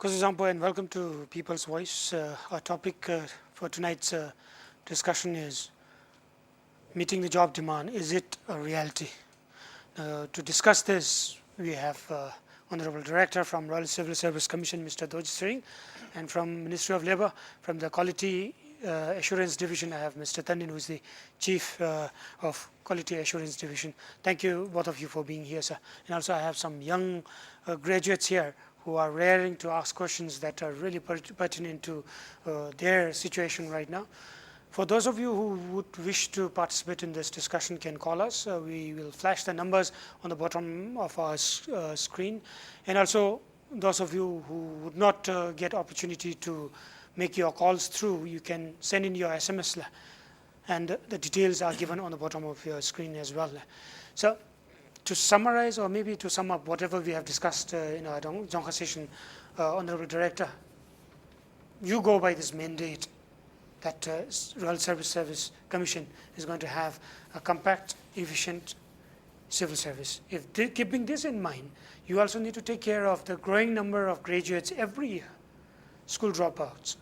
Kozuzampo, and welcome to People's Voice. Our topic for tonight's discussion is meeting the job demand. Is it a reality? To discuss this, we have Honorable Director from Royal Civil Service Commission, Mr. Doj Sering, and from Ministry of Labour, from the Quality Assurance Division, I have Mr. Tandin, who is the Chief of Quality Assurance Division. Thank you, both of you, for being here, sir. And also I have some young graduates here who are raring to ask questions that are really pertinent to their situation right now. For those of you who would wish to participate in this discussion, can call us. We will flash the numbers on the bottom of our screen. And also, those of you who would not get opportunity to make your calls through, you can send in your SMS, and the details are given on the bottom of your screen as well. So, to summarize, or maybe to sum up whatever we have discussed in our Dzongkha session, Honorable Director, you go by this mandate that Royal Service Commission is going to have a compact, efficient civil service. If keeping this in mind, you also need to take care of the growing number of graduates every year, school dropouts,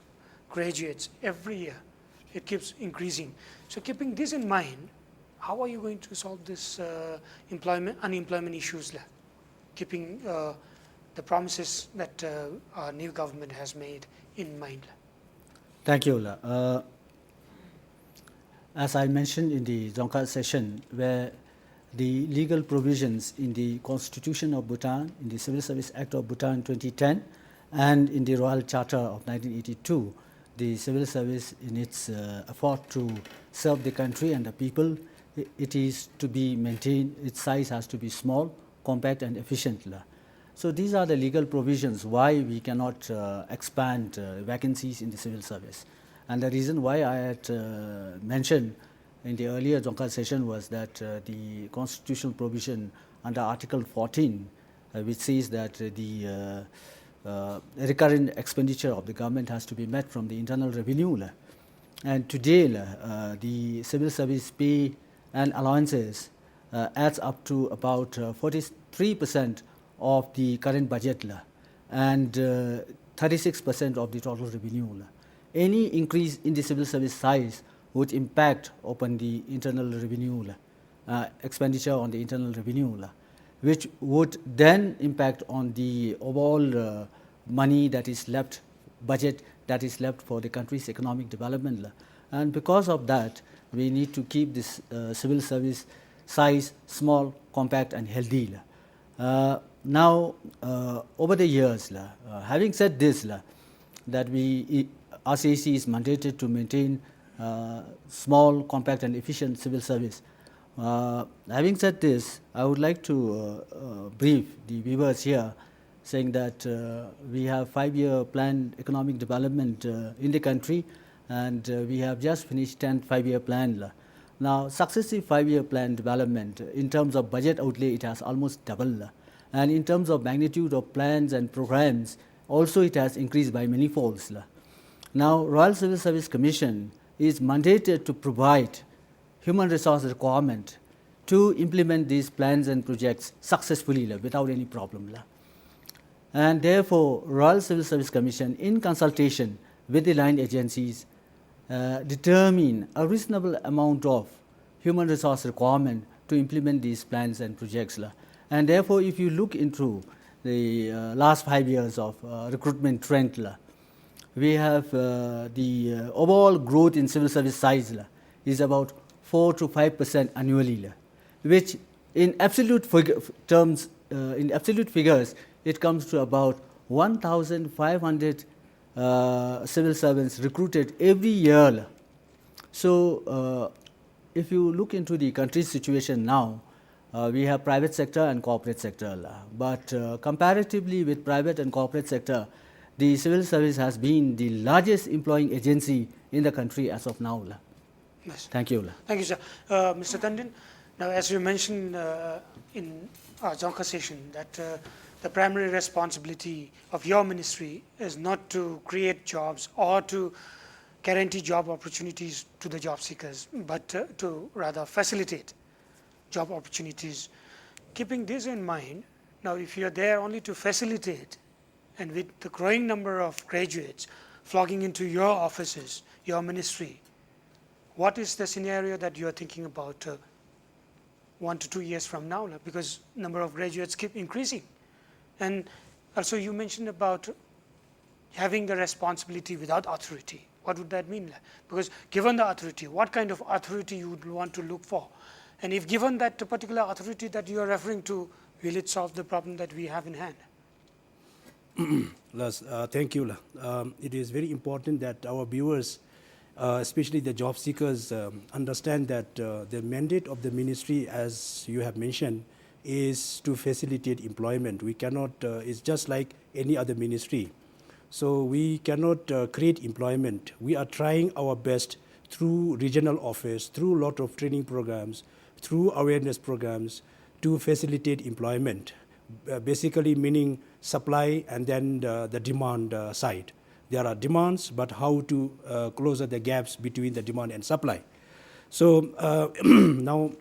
graduates every year. It keeps increasing. So keeping this in mind, how are you going to solve this unemployment issues, keeping the promises that our new government has made in mind? Thank you. As I mentioned in the Dzongkha session, where the legal provisions in the Constitution of Bhutan, in the Civil Service Act of Bhutan 2010, and in the Royal Charter of 1982, the civil service, in its effort to serve the country and the people, it is to be maintained, its size has to be small, compact and efficient. So these are the legal provisions why we cannot expand vacancies in the civil service. And the reason why I had mentioned in the earlier Dzongkha session was that the constitutional provision under Article 14, which says that the recurrent expenditure of the government has to be met from the internal revenue. And today, the civil service pay and allowances adds up to about 43% of the current budget and 36% of the total revenue. Any increase in the civil service size would impact upon the internal revenue, expenditure on the internal revenue, which would then impact on the overall money that is left, budget that is left for the country's economic development. And because of that, we need to keep this civil service size small, compact and healthy. Now, over the years, having said this, that RCAC is mandated to maintain small, compact and efficient civil service. Having said this, I would like to brief the viewers here, saying that we have 5-year planned economic development in the country, and we have just finished 10th 5-year plan. Now, successive 5-year plan development, in terms of budget outlay, it has almost doubled. And in terms of magnitude of plans and programs, also it has increased by many folds. Now, Royal Civil Service Commission is mandated to provide human resource requirement to implement these plans and projects successfully without any problem. And therefore, Royal Civil Service Commission, in consultation with the line agencies, determine a reasonable amount of human resource requirement to implement these plans and projects. And therefore, if you look into the last 5 years of recruitment trend, we have the overall growth in civil service size is about 4 to 5% annually, which in absolute terms, in absolute figures, it comes to about 1,500 civil servants recruited every year. So, if you look into the country's situation now, we have private sector and corporate sector. But comparatively with private and corporate sector, the civil service has been the largest employing agency in the country as of now. Yes. Thank you. Thank you, sir. Mr. Tandin, now as you mentioned in our Dzongkha session, that the primary responsibility of your ministry is not to create jobs or to guarantee job opportunities to the job seekers, but to rather facilitate job opportunities. Keeping this in mind, now if you're there only to facilitate and with the growing number of graduates flocking into your offices, your ministry, what is the scenario that you are thinking about 1 to 2 years from now? Because number of graduates keep increasing. And also you mentioned about having the responsibility without authority. What would that mean? Because given the authority, what kind of authority you would want to look for? And if given that particular authority that you are referring to, will it solve the problem that we have in hand? Las, thank you. It is very important that our viewers, especially the job seekers, understand that the mandate of the ministry, as you have mentioned, is to facilitate employment. We cannot, it's just like any other ministry. So we cannot create employment. We are trying our best through regional office, through a lot of training programs, through awareness programs to facilitate employment. Basically meaning supply and then the demand side. There are demands, but how to close the gaps between the demand and supply. So now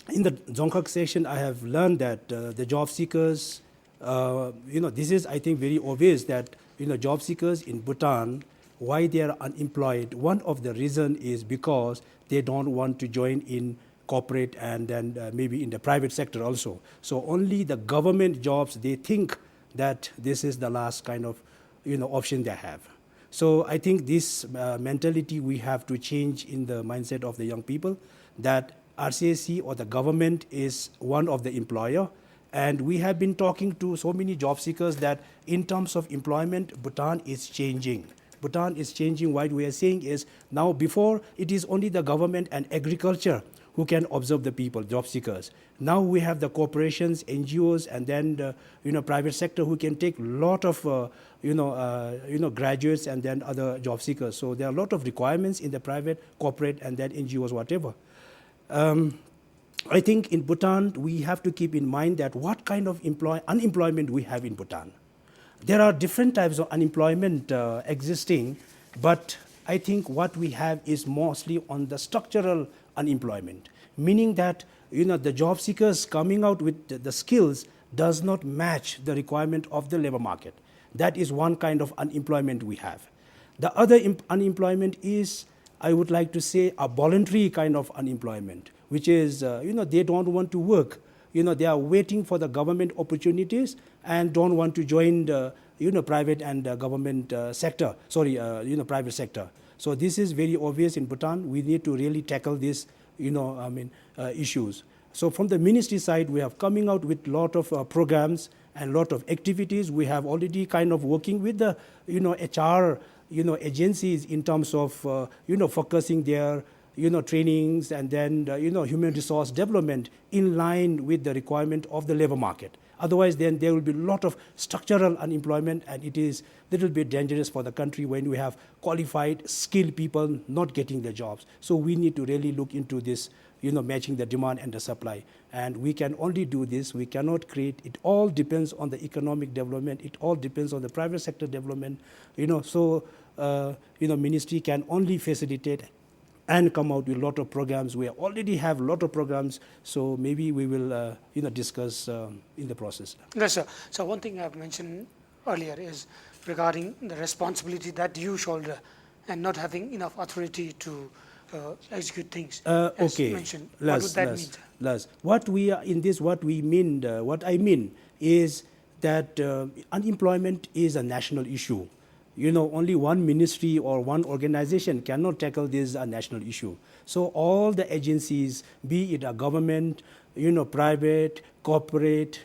in the Dzongkha session, I have learned that the job seekers, this is, I think, very obvious that, job seekers in Bhutan, why they are unemployed, one of the reasons is because they don't want to join in corporate and then maybe in the private sector also. So only the government jobs, they think that this is the last kind of, option they have. So I think this mentality we have to change in the mindset of the young people, that RCSC or the government is one of the employer. And we have been talking to so many job seekers that in terms of employment, Bhutan is changing. Bhutan is changing. What we are saying is now before it is only the government and agriculture who can observe the people, job seekers. Now we have the corporations, NGOs, and then the private sector who can take a lot of graduates and then other job seekers. So there are a lot of requirements in the private, corporate, and then NGOs, whatever. I think in Bhutan, we have to keep in mind that what kind of unemployment we have in Bhutan. There are different types of unemployment existing, but I think what we have is mostly on the structural unemployment, meaning that the job seekers coming out with the skills does not match the requirement of the labor market. That is one kind of unemployment we have. The other unemployment is, I would like to say, a voluntary kind of unemployment, which is, they don't want to work. They are waiting for the government opportunities and don't want to join the, private and government sector, private sector. So this is very obvious in Bhutan. We need to really tackle these, issues. So from the ministry side, we have coming out with a lot of programs and a lot of activities. We have already kind of working with the, HR, agencies in terms of, focusing their, trainings and then, human resource development in line with the requirement of the labor market. Otherwise, then there will be a lot of structural unemployment, and it is a little bit dangerous for the country when we have qualified, skilled people not getting the jobs. So we need to really look into this, matching the demand and the supply. And we can only do this. We cannot create. It all depends on the economic development. It all depends on the private sector development. Ministry can only facilitate and come out with a lot of programs. We already have a lot of programs, so maybe we will, discuss in the process. Yes, sir. So one thing I've mentioned earlier is regarding the responsibility that you shoulder and not having enough authority to execute things. As mentioned, what would that mean, sir? Last, what I mean is that unemployment is a national issue. Only one ministry or one organization cannot tackle this national issue. So all the agencies, be it a government, private, corporate,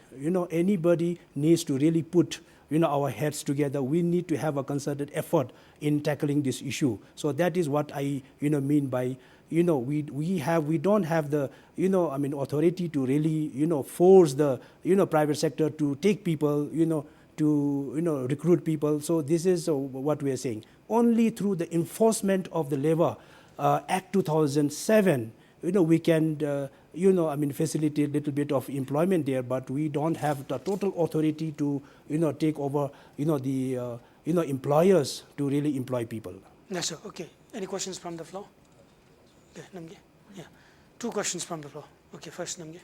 anybody needs to really put, our heads together. We need to have a concerted effort in tackling this issue. So that is what I, mean by, we don't have the, authority to really, force the, private sector to take people, to recruit people. So this is what we are saying. Only through the enforcement of the Labor Act 2007, we can, facilitate a little bit of employment there, but we don't have the total authority to, take over, the, employers to really employ people. Yes, sir. Okay. Any questions from the floor? Okay, Namge. Yeah. 2 questions from the floor. Okay, first Namge.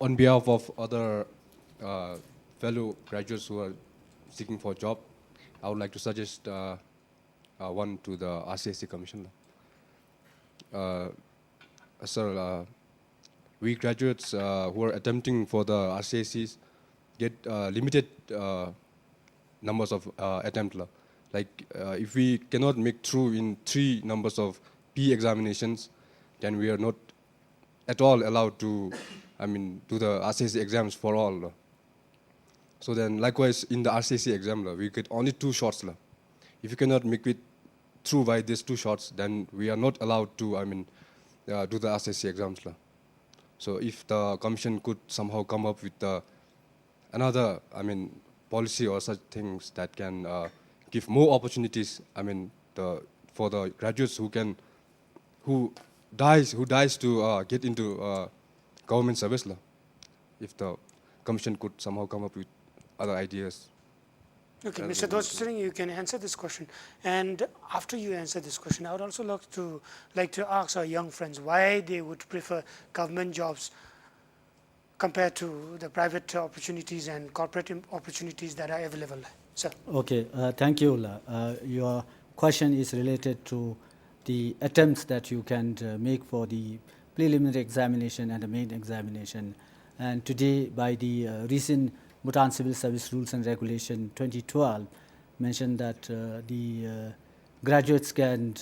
On behalf of other fellow graduates who are seeking for a job, I would like to suggest one to the RCSC Commission. Sir, we graduates who are attempting for the RCSCs get limited numbers of attempt. Like if we cannot make through in 3 numbers of P examinations, then we are not at all allowed to, do the RCSC exams for all. So then likewise in the RCSC exam, we get only 2 shots. If you cannot make it through by these 2 shots, then we are not allowed to, do the RCSC exams. So if the commission could somehow come up with another, policy or such things that can give more opportunities, for the graduates who dies to get into government service. If the commission could somehow come up with other ideas. Okay, Mr. Dosering, you can answer this question. And after you answer this question, I would also like to ask our young friends why they would prefer government jobs compared to the private opportunities and corporate opportunities that are available. Sir. Okay, thank you. Your question is related to the attempts that you can make for the preliminary examination and the main examination. And today, by the recent Bhutan Civil Service Rules and Regulation 2012, mentioned that the graduates can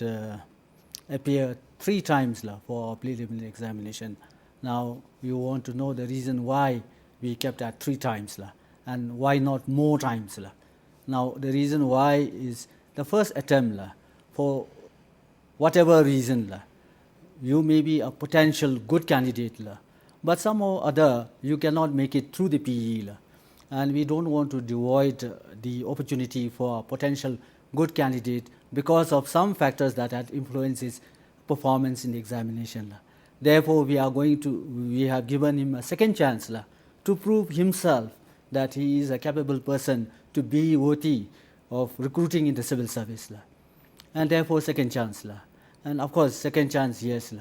appear 3 times for preliminary examination. Now, you want to know the reason why we kept at 3 times and why not more times. Now, the reason why is the first attempt, for whatever reason, you may be a potential good candidate, but somehow or other you cannot make it through the PE. And we don't want to devoid the opportunity for a potential good candidate because of some factors that had influences performance in the examination. Therefore, we have given him a second chance to prove himself that he is a capable person to be worthy of recruiting in the civil service. And therefore, second chance. And of course, second chance, yes.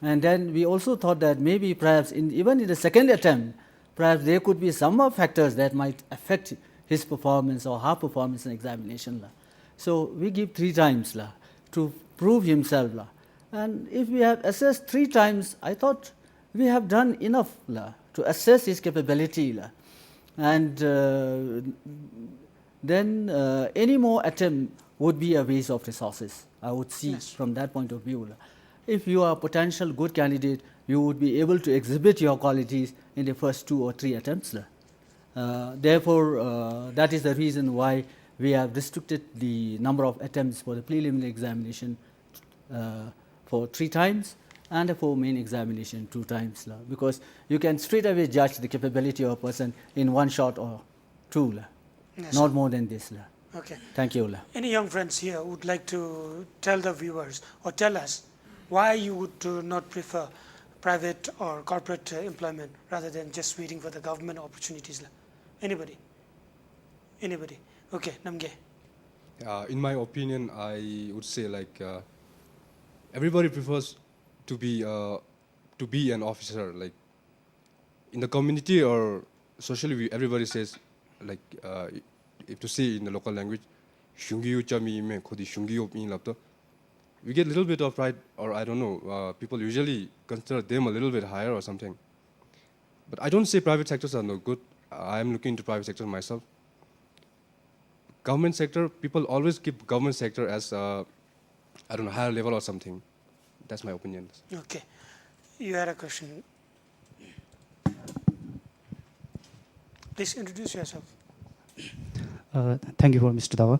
And then we also thought that maybe perhaps even in the second attempt, perhaps there could be some more factors that might affect his performance or her performance in examination. So we give 3 times to prove himself. And if we have assessed 3 times, I thought we have done enough to assess his capability. And then any more attempt would be a waste of resources, I would see. Yes. From that point of view. If you are a potential good candidate, you would be able to exhibit your qualities in the first 2 or 3 attempts. Therefore, that is the reason why we have restricted the number of attempts for the preliminary examination for 3 times and for main examination 2 times. Because you can straight away judge the capability of a person in 1 shot or 2, yes, not more than this. Okay. Thank you. Any young friends here would like to tell the viewers or tell us why you would not prefer private or corporate employment rather than just waiting for the government opportunities? Anybody? Okay, Namge. In my opinion, I would say everybody prefers to be an officer. Like in the community or socially, everybody says if to say in the local language, we get a little bit of pride, or I don't know, people usually consider them a little bit higher or something. But I don't say private sectors are no good. I am looking into private sector myself. Government sector, people always keep government sector as higher level or something. That's my opinion. Okay. You had a question. Please introduce yourself. Thank you for Mr. Dawa.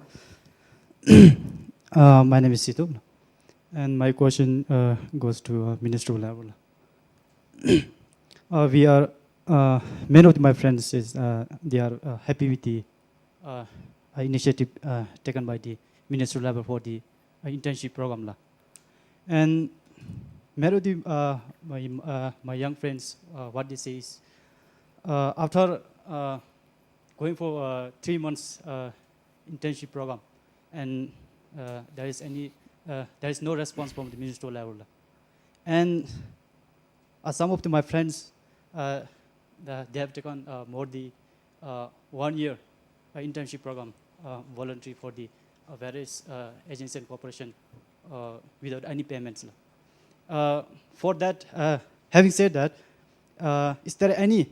My name is Situ, and my question goes to ministerial level. Many of my friends says they are happy with the initiative taken by the ministerial level for the internship program. And many of the, my young friends, what they say is, after going for 3 months internship program, and there is no response from the ministerial level. And some of my friends, they have taken more the 1 year internship program, voluntary for the various agency and corporation without any payments. For that, having said that, is there any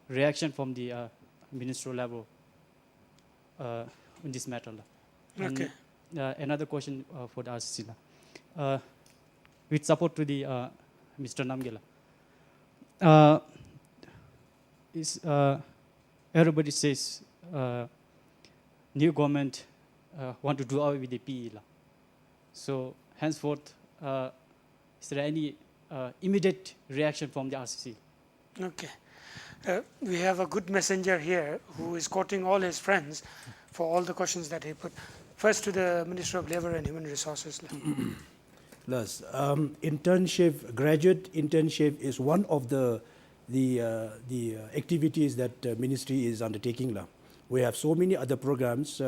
reaction from the ministerial level in this matter? Okay. And another question for the RCC. With support to the Mr. Namgela. Everybody says new government want to do away with the PE. So henceforth, is there any immediate reaction from the RCC? Okay. We have a good messenger here who is quoting all his friends for all the questions that he put. First to the Minister of Labour and Human Resources. Plus, internship, graduate internship is one of the activities that ministry is undertaking. We have so many other programs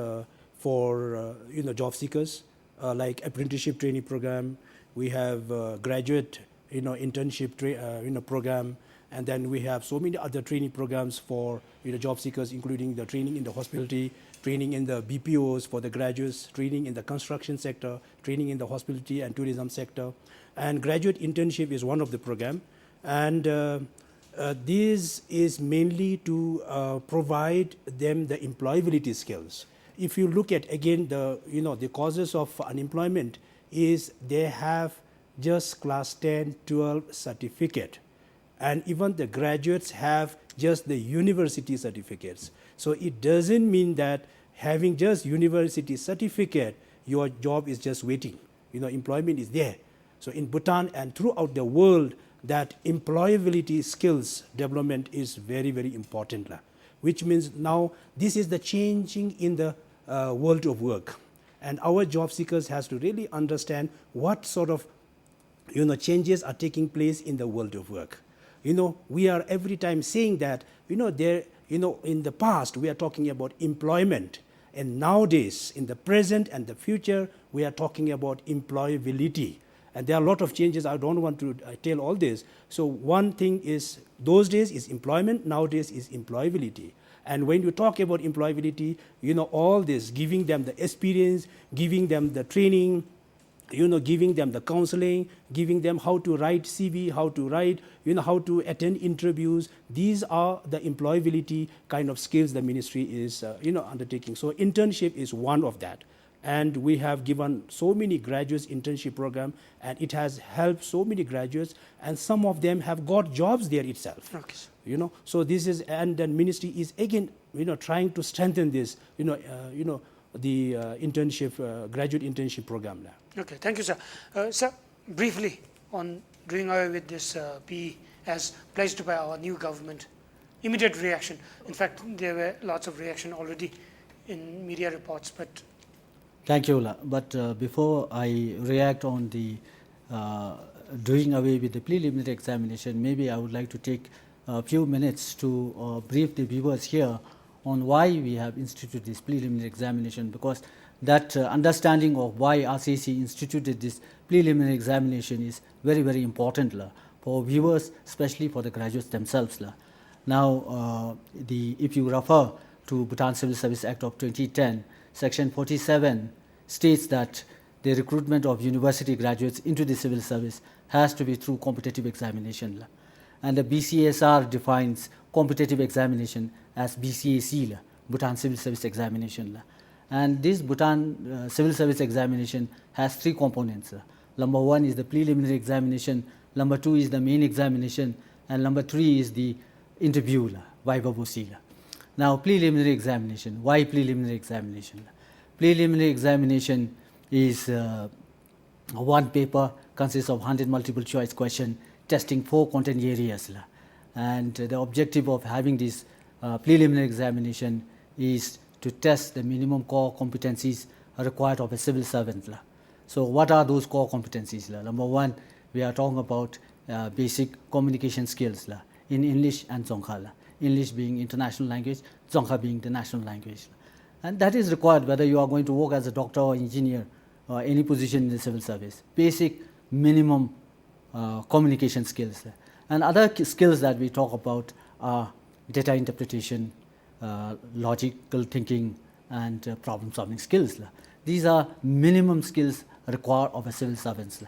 for job seekers, like apprenticeship training program. We have graduate internship program, and then we have so many other training programs for job seekers, including the training in the hospitality, training in the BPOs for the graduates, training in the construction sector, training in the hospitality and tourism sector. And graduate internship is one of the program. And this is mainly to provide them the employability skills. If you look at, again, the causes of unemployment is they have just class 10, 12 certificate. And even the graduates have just the university certificates. So it doesn't mean that having just university certificate, your job is just waiting. Employment is there. So in Bhutan and throughout the world, that employability skills development is very, very important. Which means now this is the changing in the world of work. And our job seekers has to really understand what sort of changes are taking place in the world of work. We are every time saying that, in the past, we are talking about employment. And nowadays, in the present and the future, we are talking about employability. And there are a lot of changes. I don't want to tell all this. So one thing is, those days is employment, nowadays is employability. And when you talk about employability, all this, giving them the experience, giving them the training, giving them the counseling, giving them how to write CV, how to write, how to attend interviews. These are the employability kind of skills the ministry is, undertaking. So internship is one of that. And we have given so many graduates internship program, and it has helped so many graduates, and some of them have got jobs there itself. Okay. So this is, and then ministry is again, trying to strengthen this, the internship, graduate internship program now. Okay, thank you, sir. Sir, briefly on doing away with this PE as placed by our new government, immediate reaction. In fact, there were lots of reaction already in media reports, but... Thank you, Ola. But before I react on the doing away with the preliminary examination, maybe I would like to take a few minutes to brief the viewers here on why we have instituted this preliminary examination, because that understanding of why RCC instituted this preliminary examination is very, very important for viewers, especially for the graduates themselves. Now, if you refer to Bhutan Civil Service Act of 2010, Section 47 states that the recruitment of university graduates into the civil service has to be through competitive examination. And the BCSR defines competitive examination as BCAC, Bhutan Civil Service Examination. And this Bhutan Civil Service Examination has three components. Number one is the preliminary examination, number two is the main examination, and number three is the interview, viva voce. Now, preliminary examination. Why preliminary examination? Preliminary examination is one paper, consists of 100 multiple choice question, testing 4 content areas. And the objective of having this preliminary examination is to test the minimum core competencies required of a civil servant. So what are those core competencies? Number one, we are talking about basic communication skills in English and Dzongkha. English being international language, Dzongkha being the national language. And that is required whether you are going to work as a doctor or engineer or any position in the civil service. Basic minimum communication skills. And other skills that we talk about are data interpretation, logical thinking, and problem-solving skills. These are minimum skills required of a civil servant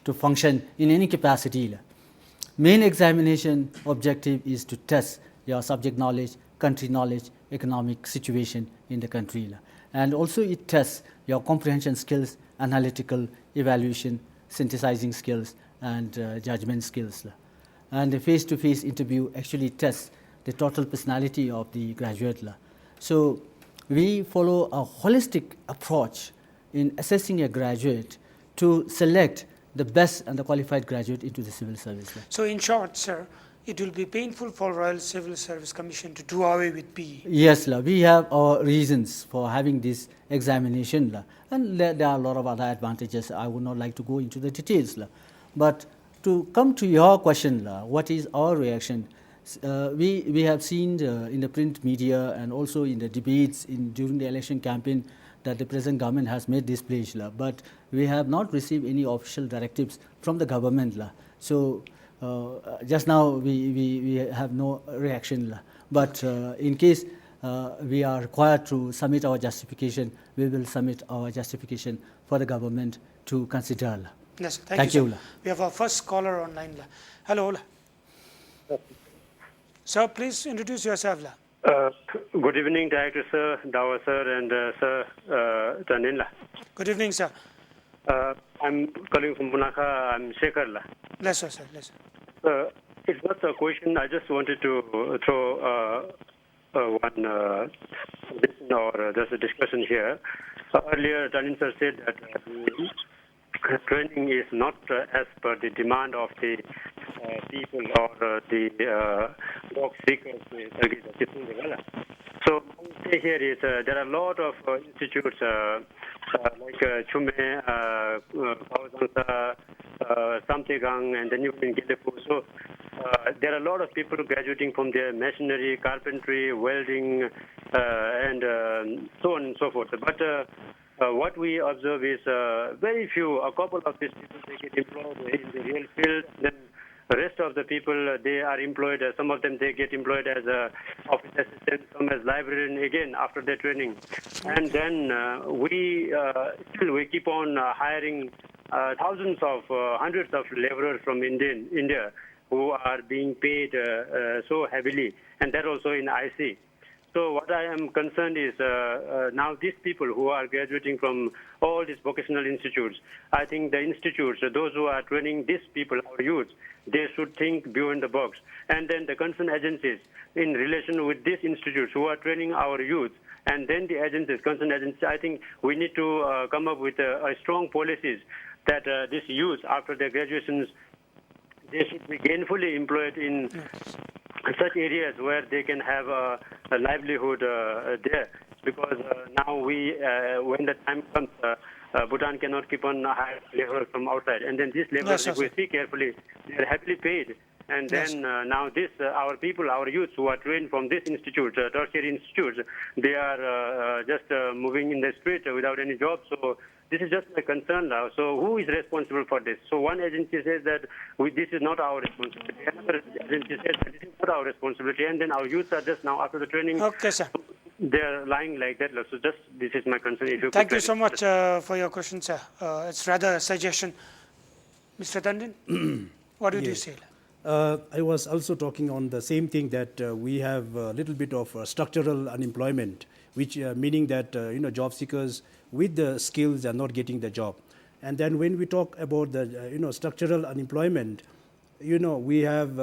to function in any capacity. Main examination objective is to test your subject knowledge, country knowledge, economic situation in the country. And also it tests your comprehension skills, analytical evaluation, synthesizing skills, and judgment skills. And the face-to-face interview actually tests the total personality of the graduate. So we follow a holistic approach in assessing a graduate to select the best and the qualified graduate into the civil service. So in short, sir, it will be painful for Royal Civil Service Commission to do away with PE. Yes, we have our reasons for having this examination, and there are a lot of other advantages. I would not like to go into the details. But to come to your question, what is our reaction? We have seen in the print media and also in the debates during the election campaign that the present government has made this pledge, but we have not received any official directives from the government. So just now we have no reaction. But in case we are required to submit our justification, we will submit our justification for the government to consider. Yes, Thank you, you. sir. We have our first caller online. Hello. Sir, please introduce yourself. Good evening, Director Sir, Dawa Sir, and Sir Tanin. Good evening, sir. I'm calling from Bunaka. I'm Shekhar. Yes, sir. Yes, It's not a question. I just wanted to throw one listen or there's a discussion here. Earlier, Tanin Sir said that training is not as per the demand of the people or the job seekers. So what I say here is there are a lot of institutes like Chume, Kauzangsa, Samtegang, and then you can get the So there are a lot of people graduating from their machinery, carpentry, welding, and so on and so forth. But what we observe is very few, a couple of these people, they get employed in the real field. Then the rest of the people, they are employed, some of them, they get employed as office assistants, some as librarian, again, after their training. And then we keep on hiring thousands of, hundreds of laborers from India who are being paid so heavily, and that also in IC. So what I am concerned is now these people who are graduating from all these vocational institutes, I think the institutes, those who are training these people, our youth, they should think beyond the box. And then the concerned agencies in relation with these institutes who are training our youth, and then the agencies, concerned agencies, I think we need to come up with a strong policies that these youth, after their graduations, they should be gainfully employed in such areas where they can have a livelihood there. Because now when the time comes, Bhutan cannot keep on hiring laborers from outside. And then these laborers, if we see carefully, they are happily paid. And then now this, our people, our youths who are trained from this institute, tertiary institutes, they are just moving in the street without any job. So this is just my concern now. So who is responsible for this? So one agency says that this is not our responsibility. Another agency says that this is not our responsibility. And then our youths are just now, after the training, Okay, sir. they're lying like that. So just this is my concern. If you Thank could you so much for your question, sir. It's rather a suggestion. Mr. Tandon, what would you say? I was also talking on the same thing that we have a little bit of structural unemployment, which meaning that job seekers with the skills are not getting the job. And then when we talk about the structural unemployment, we have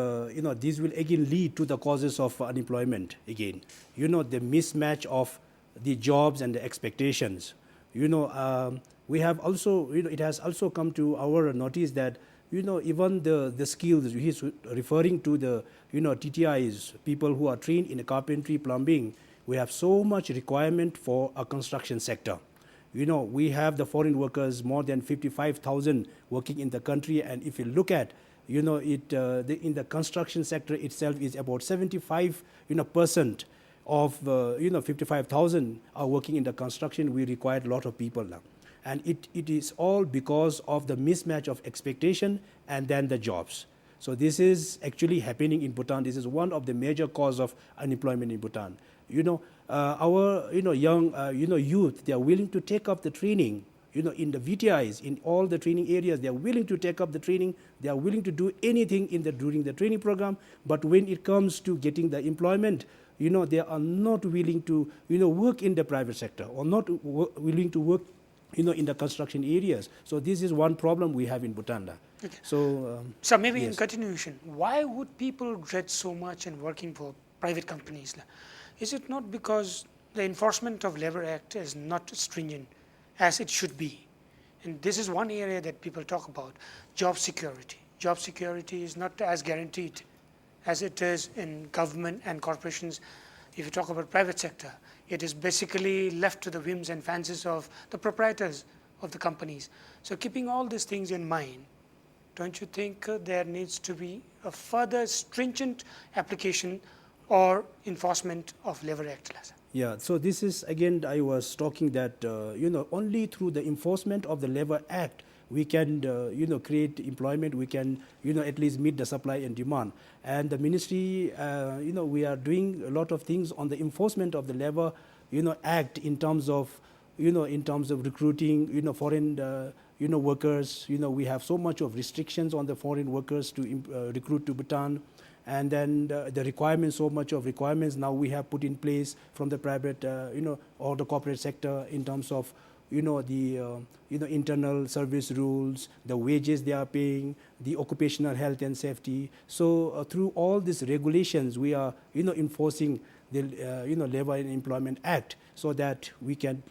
these will again lead to the causes of unemployment again. The mismatch of the jobs and the expectations. We have also it has also come to our notice that even the skills, he's referring to the TTIs, people who are trained in carpentry, plumbing. We have so much requirement for a construction sector. We have the foreign workers, more than 55,000 working in the country, and if you look at in the construction sector itself is about 75% of 55,000 are working in the construction. We require a lot of people now. And it is all because of the mismatch of expectation and then the jobs. So this is actually happening in Bhutan. This is one of the major cause of unemployment in Bhutan. Our young youth, they are willing to take up the training. In the VTIs, in all the training areas, they are willing to take up the training. They are willing to do anything during the training program. But when it comes to getting the employment, they are not willing to work in the private sector, or not willing to work in the construction areas. So this is one problem we have in Bhutan. Okay. So Maybe in yes. continuation, why would people dread so much in working for private companies? Is it not because the Enforcement of Labor Act is not stringent as it should be? And this is one area that people talk about, job security. Job security is not as guaranteed as it is in government and corporations. If you talk about private sector, it is basically left to the whims and fancies of the proprietors of the companies. So keeping all these things in mind, don't you think there needs to be a further stringent application or enforcement of Labor Act? Yeah, so this is, again, I was talking that, only through the enforcement of the Labor Act, we can, create employment, we can, at least meet the supply and demand. And the ministry, we are doing a lot of things on the enforcement of the Labor, Act in terms of, recruiting, foreign, workers. We have so much of restrictions on the foreign workers to recruit to Bhutan. And then the requirements, so much of requirements now we have put in place from the private, or the corporate sector in terms of, the internal service rules, the wages they are paying, the occupational health and safety. So through all these regulations, we are, enforcing the, Labor and Employment Act, so that we can,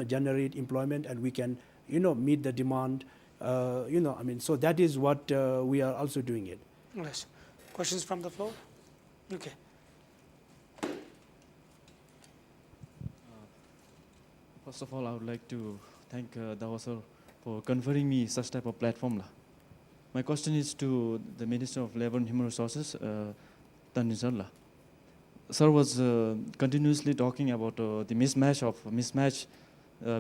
generate employment, and we can, meet the demand. So that is what we are also doing it. Yes. Questions from the floor? Okay. First of all, I would like to thank Dawa sir for conferring me such type of platform. My question is to the Minister of Labour and Human Resources, Tan Sir. Sir was continuously talking about the mismatch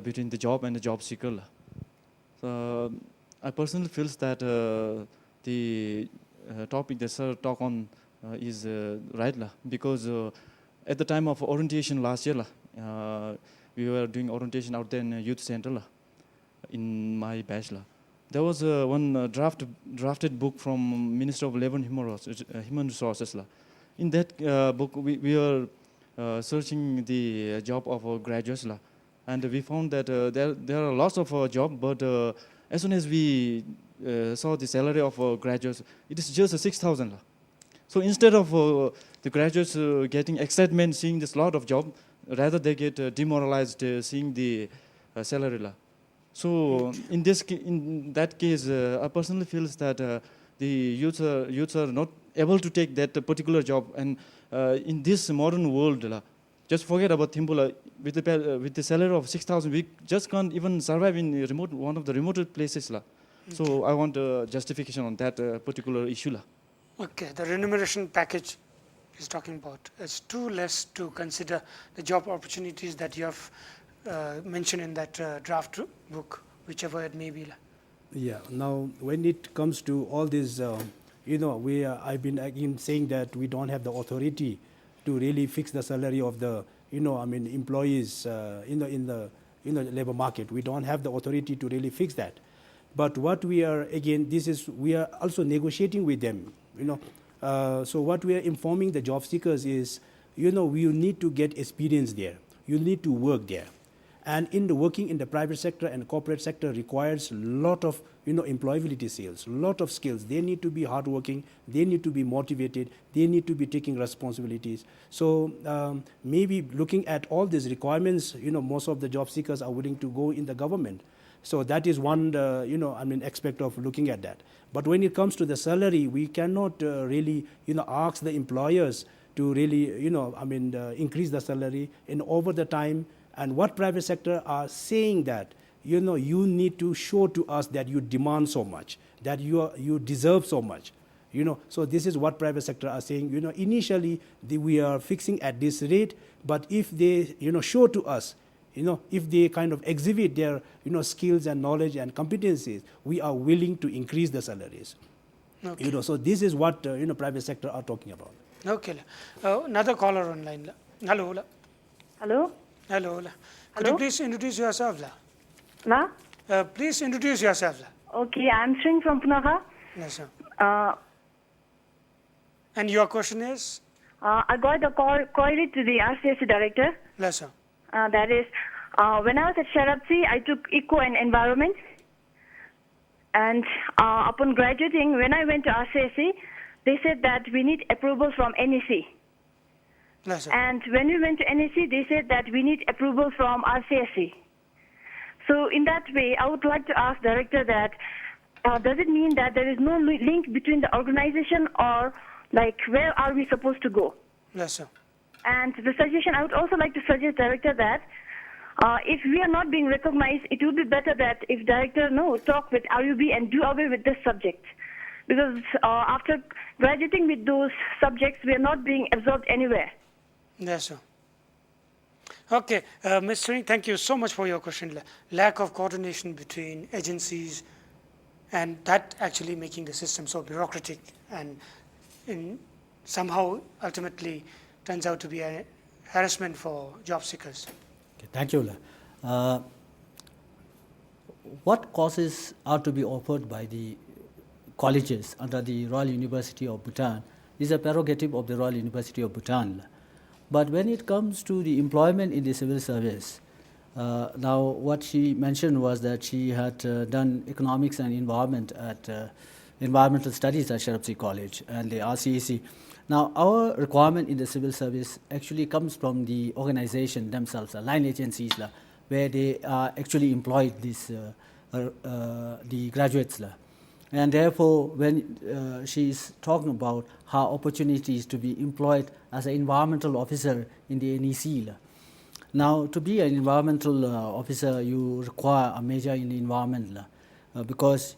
between the job and the job seeker. So I personally feel that the topic that sir talk on is right, because at the time of orientation last year, we were doing orientation out there in a youth center in my batch. There was one drafted book from Minister of Labour and Human Resources. In that book, we were searching the job of graduates, and we found that there are lots of jobs, but as soon as we saw the salary of graduates, it is just 6,000. So instead of the graduates getting excitement seeing this lot of job, rather they get demoralized seeing the salary. So in that case, I personally feel that the youths are not able to take that particular job, and in this modern world, just forget about Thimpula. With the salary of 6,000, we just can't even survive in one of the remote places. So I want a justification on that particular issue. Okay, the remuneration package is talking about. It's too less to consider the job opportunities that you have mentioned in that draft book, whichever it may be. Yeah. Now, when it comes to all this, I've been again saying that we don't have the authority to really fix the salary of the, employees, in the labor market. We don't have the authority to really fix that. But what we are, again, we are also negotiating with them, So what we are informing the job seekers is, we need to get experience there. You need to work there. And working in the private sector and corporate sector requires a lot of, employability skills, a lot of skills. They need to be hardworking. They need to be motivated. They need to be taking responsibilities. So maybe looking at all these requirements, most of the job seekers are willing to go in the government. So that is one, aspect of looking at that. But when it comes to the salary, we cannot really, ask the employers to really, increase the salary over the time. And what private sector are saying that, you need to show to us that you demand so much, that you deserve so much. So this is what private sector are saying. Initially we are fixing at this rate, but if they, show to us, if they kind of exhibit their, skills and knowledge and competencies, we are willing to increase the salaries. Okay. You know, so this is what private sector are talking about. Okay. Another caller online. Hello. Hello? Hello. Could you Hello? please introduce yourself? La? Please introduce yourself. Okay, I'm Sring from Punakha. Yes, sir. Uh, And your question is? I got a query to the RCSC director. Yes, sir. That is, when I was at Sharapsi, I took Eco and Environment. And upon graduating, when I went to RCSC, they said that we need approval from NEC. Yes, sir. And when we went to NEC, they said that we need approval from RCSC. So in that way, I would like to ask director that, does it mean that there is no link between the organization, or like where are we supposed to go? Yes, sir. And the suggestion, I would also like to suggest director that if we are not being recognized, it would be better that if director talk with RUB and do away with this subject. Because after graduating with those subjects, we are not being absorbed anywhere. Yes, sir. Okay, Ms. Sring, thank you so much for your question. Lack of coordination between agencies, and that actually making the system so bureaucratic, and somehow ultimately turns out to be a harassment for job seekers. Okay, thank you. What courses are to be offered by the colleges under the Royal University of Bhutan is a prerogative of the Royal University of Bhutan. But when it comes to the employment in the civil service, now what she mentioned was that she had done economics and environment at environmental studies at Sharapsi College and the RCEC. Now our requirement in the civil service actually comes from the organization themselves, line agencies, where they actually employed this, the graduates. And therefore, when she is talking about her opportunities to be employed as an environmental officer in the NEC. Now, to be an environmental officer, you require a major in the environment because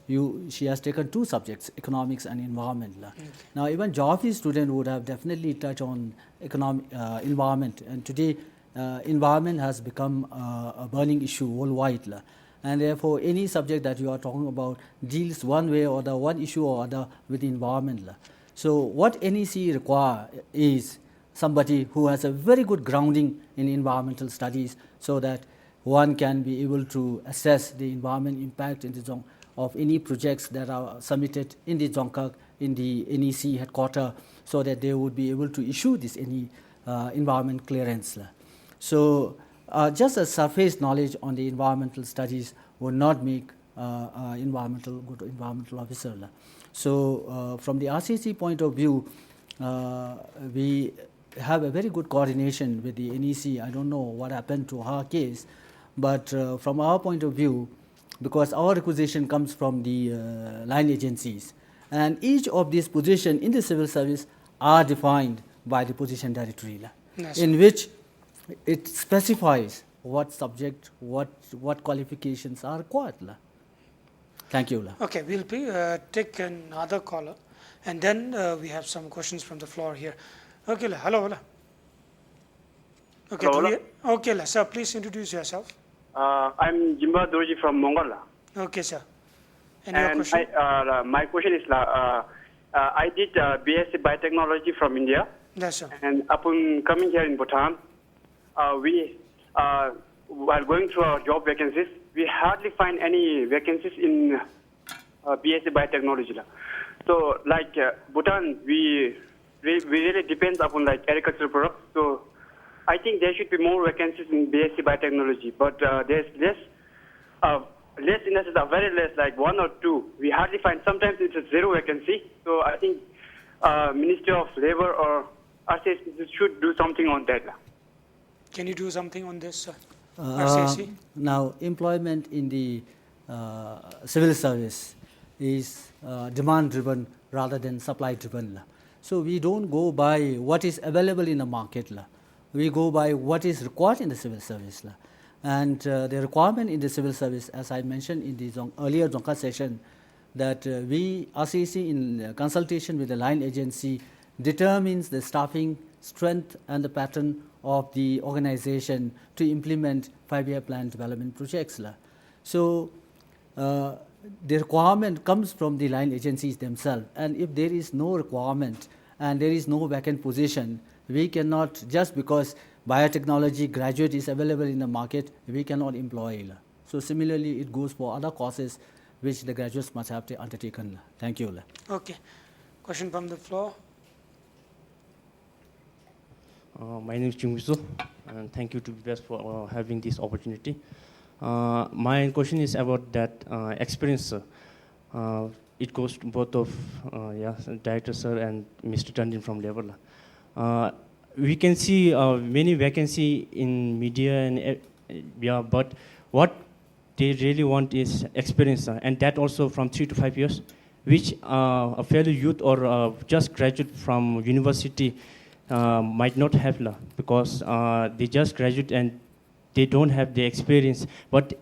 she has taken two subjects, economics and environment. Okay. Now, even geography student would have definitely touched on environment, and today environment has become a burning issue worldwide. And therefore, any subject that you are talking about deals one way or the one issue or other with the environment. So what NEC require is somebody who has a very good grounding in environmental studies, so that one can be able to assess the environment impact in the of any projects that are submitted in the Dzongkha, in the NEC headquarters, so that they would be able to issue this environment clearance. So just a surface knowledge on the environmental studies would not make good environmental officer. So from the RCC point of view, we have a very good coordination with the NEC. I don't know what happened to her case, but from our point of view, because our requisition comes from the line agencies, and each of these positions in the civil service are defined by the position directory, yes, in which it specifies what subject, what qualifications are required. Thank you. Okay, we'll take another caller, and then we have some questions from the floor here. Okay, hello. Okay, hello. Okay, sir, please introduce yourself. I'm Jimba Dorji from Mongolia. Okay, sir. And your question? My question is, I did BSc Biotechnology from India. Yes, sir. And upon coming here in Bhutan, while going through our job vacancies, we hardly find any vacancies in BSc Biotechnology. So, like Bhutan, we really depend upon like agricultural products. So, I think there should be more vacancies in BSc Biotechnology, but there's less industries are very less, like one or two. We hardly find. Sometimes it's a zero vacancy. So, I think Ministry of Labor or RCSC should do something on that. Can you do something on this, RCSC? Now, employment in the civil service is demand-driven rather than supply-driven. So we don't go by what is available in the market. We go by what is required in the civil service. And the requirement in the civil service, as I mentioned in the earlier Dzongkha session, that we, RCC, in consultation with the line agency, determines the staffing strength and the pattern of the organization to implement 5-year plan development projects. So the requirement comes from the line agencies themselves. And if there is no requirement and there is no vacant position, we cannot, just because biotechnology graduate is available in the market, we cannot employ. So similarly, it goes for other courses which the graduates must have undertaken. Thank you. Okay. Question from the floor. My name is Chungwiso, and thank you to BBS for having this opportunity. My question is about that experience. It goes to both of Director Sir and Mr. Tandon from Labor. We can see many vacancy in media and but what they really want is experience, and that also from 3 to 5 years, which a fellow youth or just graduate from university might not have, because they just graduate and they don't have the experience, but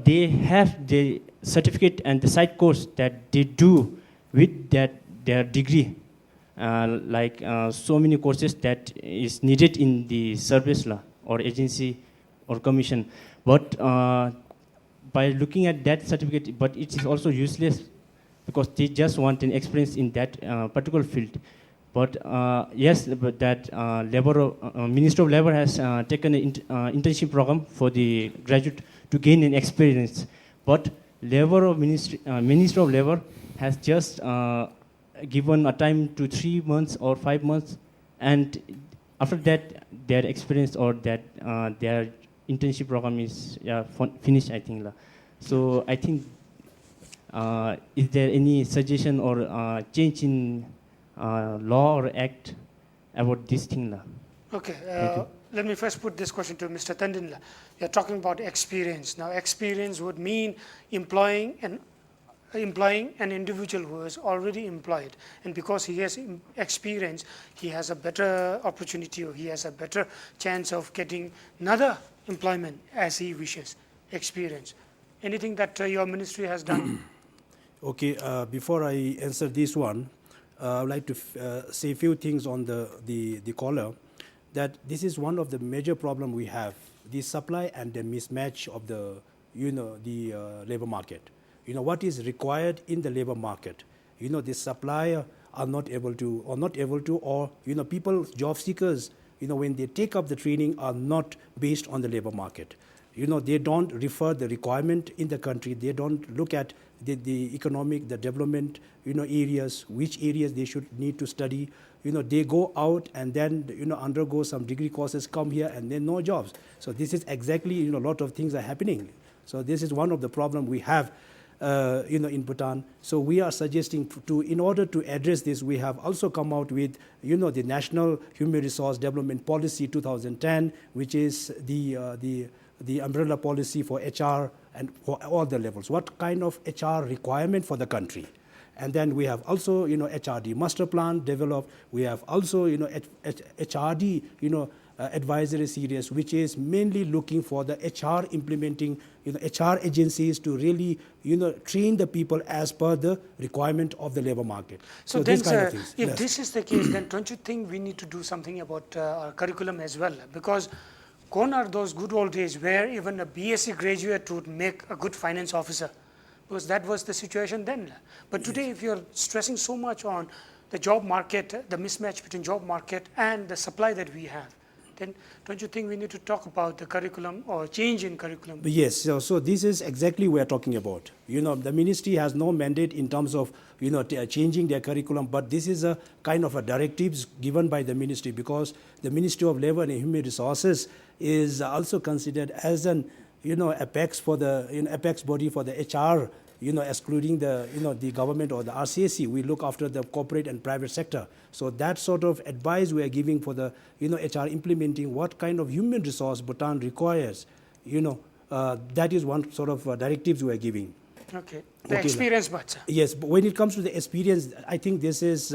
they have the certificate and the side course that they do with their degree, like so many courses that is needed in the service or agency or commission. But by looking at that certificate, but it is also useless because they just want an experience in that particular field. But yes, but that Ministry of Labor has taken an internship program for the graduate to gain an experience. But Ministry of Labor has just given a time to 3 months or 5 months, and after that, their experience or that their internship program is finished, I think. So I think, is there any suggestion or change in law or act about this thing? Okay, let me first put this question to Mr. Tandon. You're talking about experience. Now, experience would mean employing an individual who is already employed, and because he has experience, he has a better opportunity, or he has a better chance of getting another employment as he wishes. Experience. Anything that your ministry has done? Okay, before I answer this one, I would like to say a few things on the caller, that this is one of the major problem we have, the supply and the mismatch of the labor market. What is required in the labor market, the supplier are not able to, or people, job seekers, when they take up the training are not based on the labor market. They don't refer the requirement in the country. They don't look at the economic, the development, areas, which areas they should need to study. They go out and then, undergo some degree courses, come here, and then no jobs. So this is exactly, a lot of things are happening. So this is one of the problem we have, in Bhutan. So we are suggesting in order to address this, we have also come out with, the National Human Resource Development Policy 2010, which is the umbrella policy for HR and for all the levels. What kind of HR requirement for the country? And then we have also, HRD master plan developed. We have also, HRD, advisory series, which is mainly looking for the HR implementing, HR agencies to really, train the people as per the requirement of the labor market. So then, these kind sir, of things. if Yes. this is the case, then don't you think we need to do something about our curriculum as well? Because gone are those good old days where even a BSc graduate would make a good finance officer, because that was the situation then. But today, if you're stressing so much on the job market, the mismatch between job market and the supply that we have, then don't you think we need to talk about the curriculum or change in curriculum? Yes, so this is exactly what we're talking about. The ministry has no mandate in terms of, changing their curriculum, but this is a kind of a directives given by the ministry, because the Ministry of Labor and Human Resources is also considered as an, apex for the, apex body for the HR, excluding the, the government or the RCAC. We look after the corporate and private sector. So that sort of advice we are giving for the, HR implementing what kind of human resource Bhutan requires, that is one sort of directives we are giving. Okay, the experience part, sir. Yes, but when it comes to the experience, I think this is,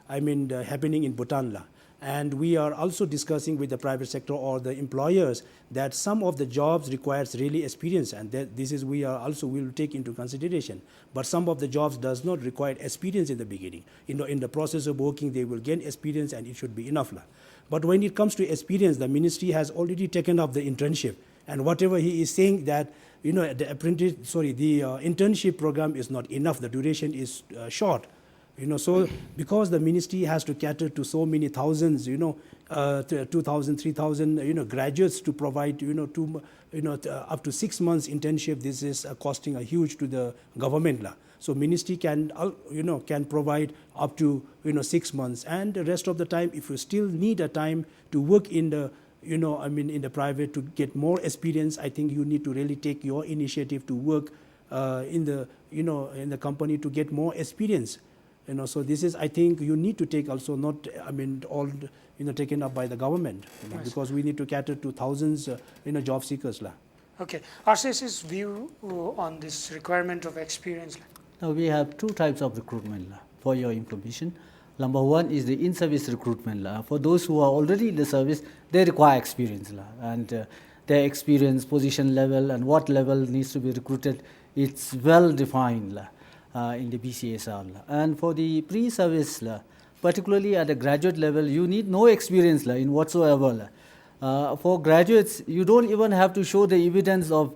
happening in Bhutan. And we are also discussing with the private sector or the employers that some of the jobs requires really experience, and that this is we are also will take into consideration. But some of the jobs does not require experience in the beginning. In the process of working, they will gain experience, and it should be enough. But when it comes to experience, the ministry has already taken up the internship. And whatever he is saying that, the internship program is not enough, the duration is short. So because the ministry has to cater to so many thousands, 2,000, 3,000, graduates to provide, up to 6 months internship, this is costing a huge to the government. So ministry can, can provide up to, 6 months. And the rest of the time, if you still need a time to work in the, in the private to get more experience, I think you need to really take your initiative to work in the, in the company to get more experience. So this is, I think, you need to take also not, all, taken up by the government, because we need to cater to thousands, job seekers. Okay. RCS's view on this requirement of experience? Now we have two types of recruitment, for your information. Number one is the in-service recruitment. For those who are already in the service, they require experience. And their experience, position level, and what level needs to be recruited, it's well defined in the BCSR. And for the pre-service, particularly at the graduate level, you need no experience in whatsoever. For graduates, you don't even have to show the evidence of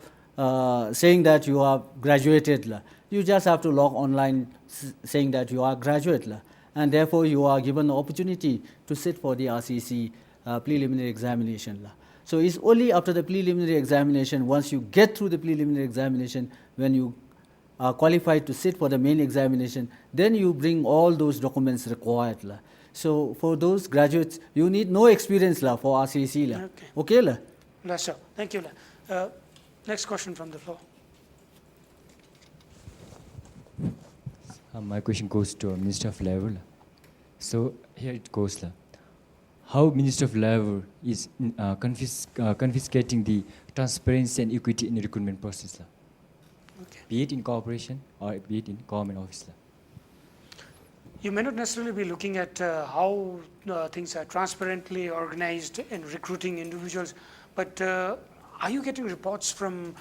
saying that you are graduated. You just have to log online saying that you are graduate. And therefore, you are given the opportunity to sit for the RCC preliminary examination. So it's only after the preliminary examination, once you get through the preliminary examination, when you are qualified to sit for the main examination, then you bring all those documents required. So for those graduates, you need no experience for RCC. Okay? Yes, sir. Thank you. Next question from the floor. My question goes to Minister of Labor. So here it goes. How Minister of Labor is confiscating the transparency and equity in the recruitment process, be it in corporation or be it in government office? You may not necessarily be looking at how things are transparently organized in recruiting individuals, but are you getting reports from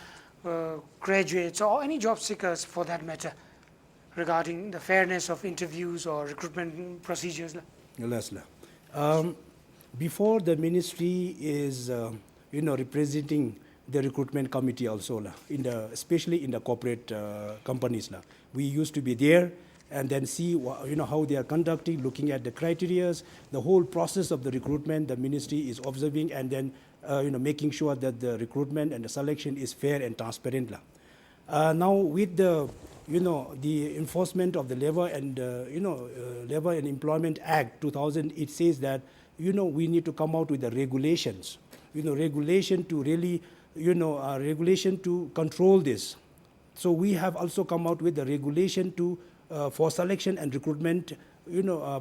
graduates or any job seekers for that matter regarding the fairness of interviews or recruitment procedures? Yes, before the ministry is, representing the recruitment committee also, especially in the corporate companies. We used to be there and then see how they are conducting, looking at the criteria, the whole process of the recruitment. The ministry is observing and then making sure that the recruitment and the selection is fair and transparent. Now with the the enforcement of the Labor and Labor and Employment Act 2000, it says that we need to come out with the regulations, regulation to really regulation to control this. So we have also come out with the regulation to for selection and recruitment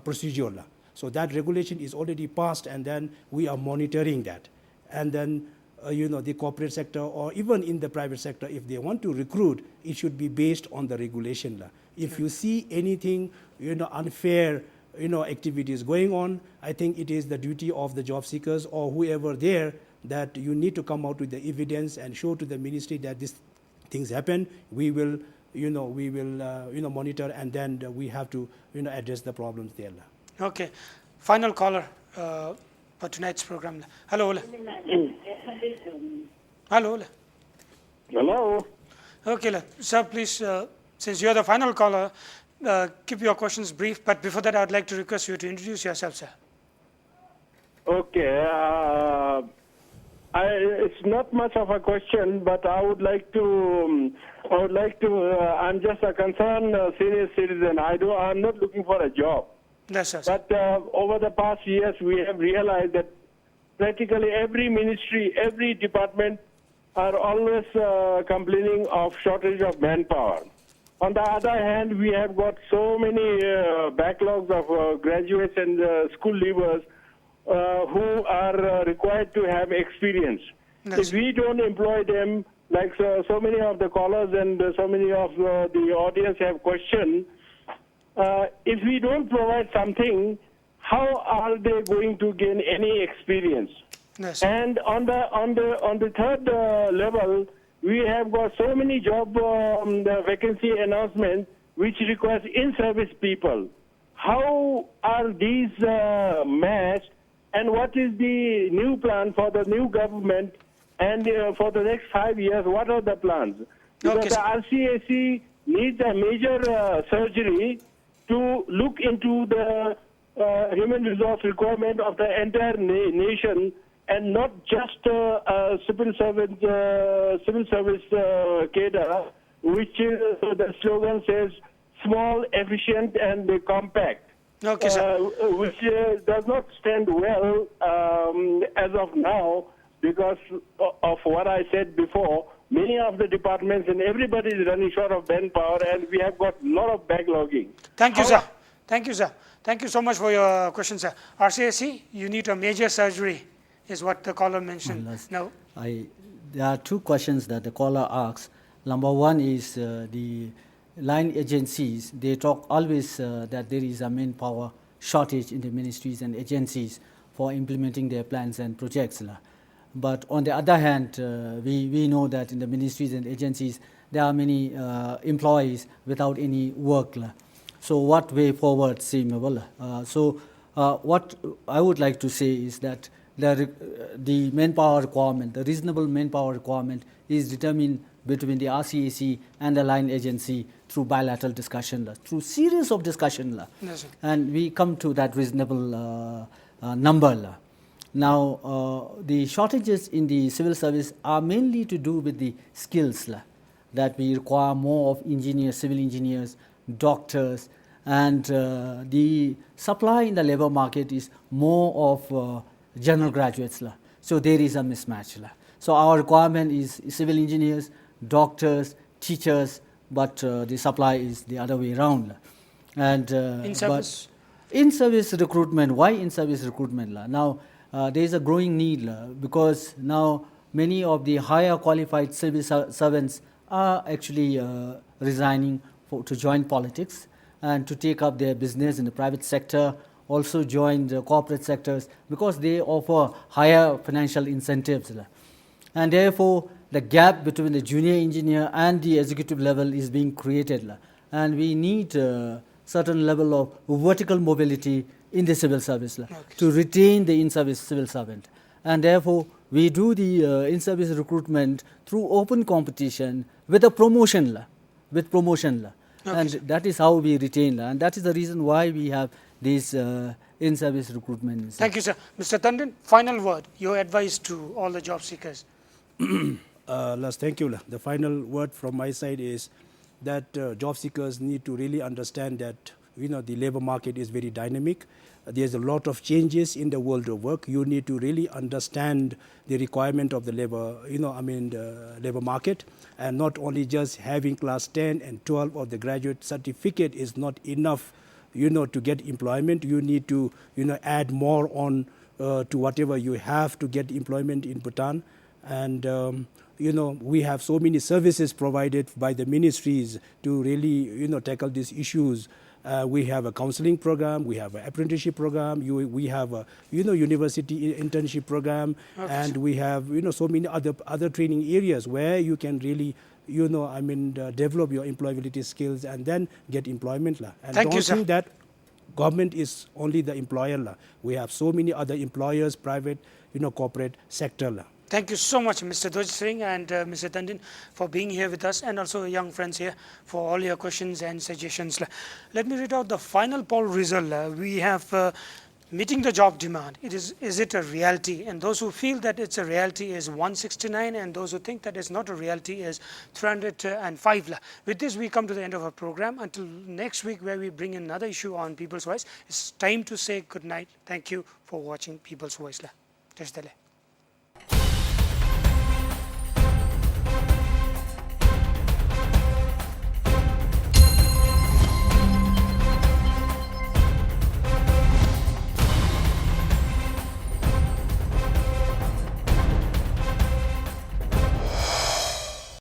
procedure. So that regulation is already passed, and then we are monitoring that. And then the corporate sector or even in the private sector, if they want to recruit, it should be based on the regulation. If you see anything unfair activities going on, I think it is the duty of the job seekers or whoever there that you need to come out with the evidence and show to the ministry that these things happen. We will monitor, and then we have to address the problems there. Okay, final caller for tonight's program. Hello. Hello. Hello. Okay, sir, please, since you're the final caller, keep your questions brief. But before that, I would like to request you to introduce yourself, sir. Okay. It's not much of a question, but I would like to. I'm just a concerned senior citizen. I'm not looking for a job. Yes, sir. But over the past years, we have realized that practically every ministry, every department are always complaining of shortage of manpower. On the other hand, we have got so many backlogs of graduates and school leavers who are required to have experience. If we don't employ them, like so many of the callers and so many of the audience have questioned, if we don't provide something, how are they going to gain any experience? Yes. And on the third level, we have got so many job vacancy announcements which requires in-service people. How are these matched, and what is the new plan for the new government And for the next 5 years, what are the plans? Because Okay, the sir. RCAC needs a major surgery to look into the human resource requirement of the entire nation, and not just civil service cadre, which the slogan says small, efficient, and compact. Okay, sir. Which does not stand well as of now, because of what I said before. Many of the departments and everybody is running short of manpower, and we have got a lot of backlogging. Thank you, sir. Thank you, sir. Thank you so much for your question, sir. RCAC, you need a major surgery, is what the caller mentioned. Now, There are two questions that the caller asks. Number one is the line agencies. They talk always that there is a manpower shortage in the ministries and agencies for implementing their plans and projects. But on the other hand, we know that in the ministries and agencies, there are many employees without any work. So what way forward seemable? What I would like to say is that the manpower requirement, the reasonable manpower requirement, is determined between the RCAC and the line agency through bilateral discussion, through series of discussion. yes, sir. And we come to that reasonable number. Now, the shortages in the civil service are mainly to do with the skills, that we require more of engineers, civil engineers, doctors, and the supply in the labor market is more of general graduates. So there is a mismatch. So our requirement is civil engineers, doctors, teachers, but the supply is the other way around. And In-service? In-service recruitment. Why in-service recruitment? Now, there is a growing need because now many of the higher qualified civil servants are actually resigning to join politics and to take up their business in the private sector, also join the corporate sectors because they offer higher financial incentives. And therefore, the gap between the junior engineer and the executive level is being created. And we need certain level of vertical mobility in the civil service to retain the in-service civil servant. And therefore, we do the in-service recruitment through open competition with a promotion. And that is how we retain. And that is the reason why we have this in-service recruitment. Thank you, sir. Mr. Tandon, final word, your advice to all the job seekers. Thank you. The final word from my side is that job seekers need to really understand that the labor market is very dynamic. There's a lot of changes in the world of work. You need to really understand the requirement of the labor, the labor market, and not only just having class 10 and 12 of the graduate certificate is not enough, to get employment. You need to, add more on to whatever you have to get employment in Bhutan. And we have so many services provided by the ministries to really, tackle these issues. We have a counseling program, we have an apprenticeship program, we have a, university internship program, and we have, so many other training areas where you can really, develop your employability skills and then get employment. And Thank you, don't sir. think that government is only the employer. We have so many other employers, private, corporate sector. Thank you so much, Mr. Doj Singh and Mr. Tandon, for being here with us, and also young friends here for all your questions and suggestions. Let me read out the final poll result. We have meeting the job demand. Is it a reality? And those who feel that it's a reality is 169, and those who think that it's not a reality is 305. With this, we come to the end of our program. Until next week, where we bring another issue on People's Voice, it's time to say good night. Thank you for watching People's Voice.